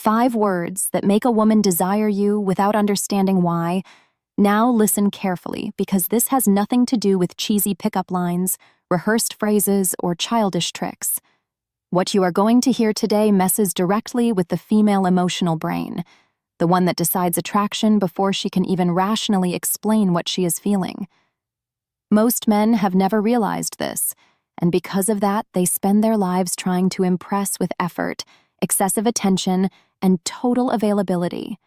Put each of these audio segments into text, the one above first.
5 words that make a woman desire you without understanding why. Now listen carefully, because this has nothing to do with cheesy pickup lines, rehearsed phrases, or childish tricks. What you are going to hear today messes directly with the female emotional brain, the one that decides attraction before she can even rationally explain what she is feeling. Most men have never realized this, and because of that, they spend their lives trying to impress with effort, excessive attention, and total availability.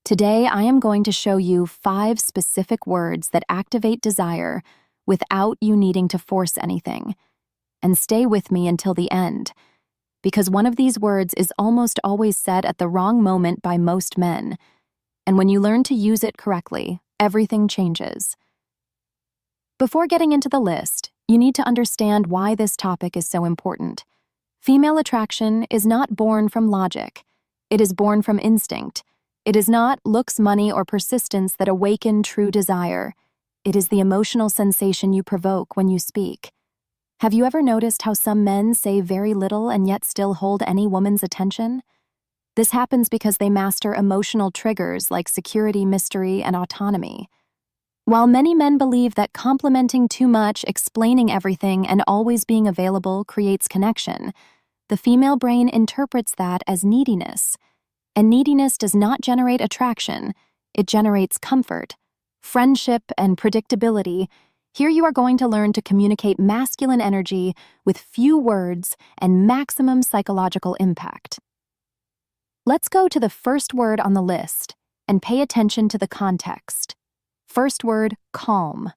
Today, I am going to show you 5 specific words that activate desire without you needing to force anything. And stay with me until the end, because one of these words is almost always said at the wrong moment by most men. And when you learn to use it correctly, everything changes. Before getting into the list, you need to understand why this topic is so important. Female attraction is not born from logic. It is born from instinct. It is not looks, money, or persistence that awaken true desire. It is the emotional sensation you provoke when you speak. Have you ever noticed how some men say very little and yet still hold any woman's attention? This happens because they master emotional triggers like security, mystery, and autonomy. While many men believe that complimenting too much, explaining everything, and always being available creates connection, the female brain interprets that as neediness. And neediness does not generate attraction, it generates comfort, friendship, and predictability. Here you are going to learn to communicate masculine energy with few words and maximum psychological impact. Let's go to the first word on the list and pay attention to the context. First word, calm.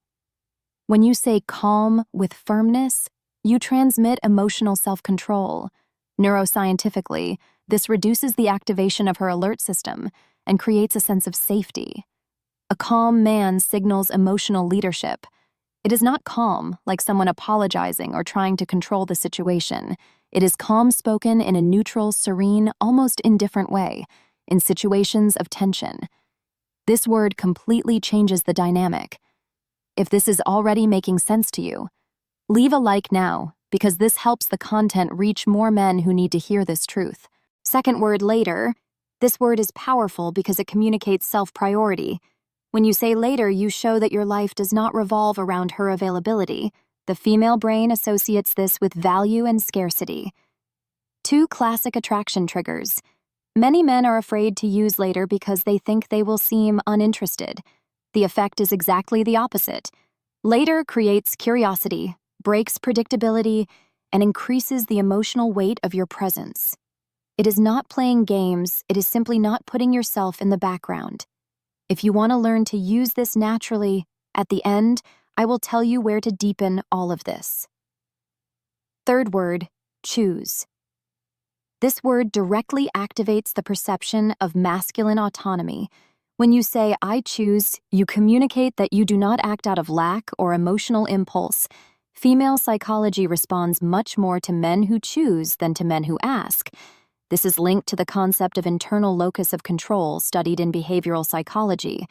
When you say calm with firmness, you transmit emotional self-control. Neuroscientifically, this reduces the activation of her alert system and creates a sense of safety. A calm man signals emotional leadership. It is not calm, like someone apologizing or trying to control the situation. It is calm spoken in a neutral, serene, almost indifferent way, in situations of tension. This word completely changes the dynamic. If this is already making sense to you, leave a like now, because this helps the content reach more men who need to hear this truth. Second word, later. This word is powerful because it communicates self-priority. When you say later, you show that your life does not revolve around her availability. The female brain associates this with value and scarcity. 2 classic attraction triggers. Many men are afraid to use later because they think they will seem uninterested. The effect is exactly the opposite. Later creates curiosity, breaks predictability, and increases the emotional weight of your presence. It is not playing games, it is simply not putting yourself in the background. If you want to learn to use this naturally, at the end, I will tell you where to deepen all of this. Third word, choose. This word directly activates the perception of masculine autonomy. When you say, I choose, you communicate that you do not act out of lack or emotional impulse. Female psychology responds much more to men who choose than to men who ask. This is linked to the concept of internal locus of control studied in behavioral psychology.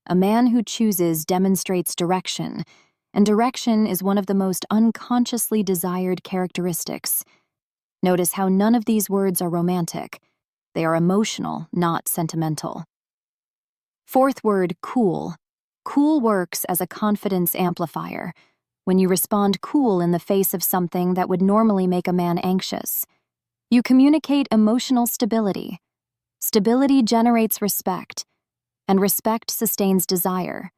A man who chooses demonstrates direction, and direction is one of the most unconsciously desired characteristics. Notice how none of these words are romantic. They are emotional, not sentimental. Fourth word, cool. Cool works as a confidence amplifier. When you respond cool in the face of something that would normally make a man anxious, you communicate emotional stability. Stability generates respect, and respect sustains desire.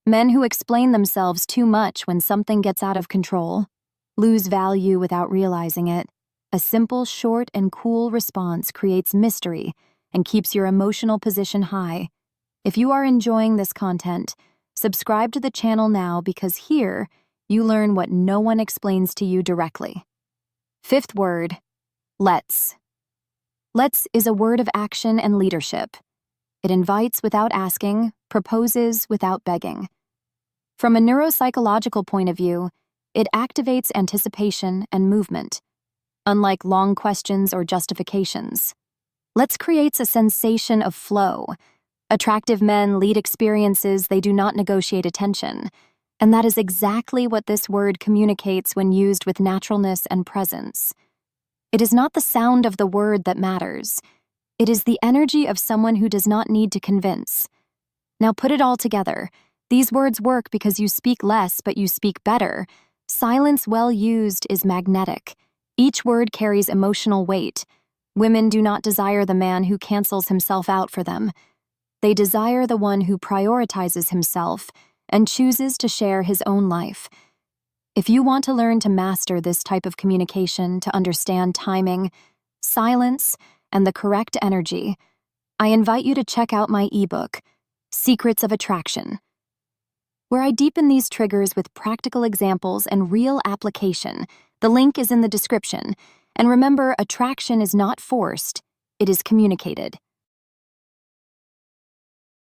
Men who explain themselves too much when something gets out of control lose value without realizing it. A simple, short, and cool response creates mystery and keeps your emotional position high. If you are enjoying this content, subscribe to the channel now, because here you learn what no one explains to you directly. Fifth word, let's. Let's is a word of action and leadership. It invites without asking, proposes without begging. From a neuropsychological point of view, it activates anticipation and movement. Unlike long questions or justifications, let's creates a sensation of flow. Attractive men lead experiences, they do not negotiate attention. And that is exactly what this word communicates when used with naturalness and presence. It is not the sound of the word that matters. It is the energy of someone who does not need to convince. Now put it all together. These words work because you speak less, but you speak better. Silence well used is magnetic. Each word carries emotional weight. Women do not desire the man who cancels himself out for them. They desire the one who prioritizes himself and chooses to share his own life. If you want to learn to master this type of communication, to understand timing, silence, and the correct energy, I invite you to check out my ebook, Secrets of Attraction, where I deepen these triggers with practical examples and real application. The link is in the description. And remember, attraction is not forced, it is communicated.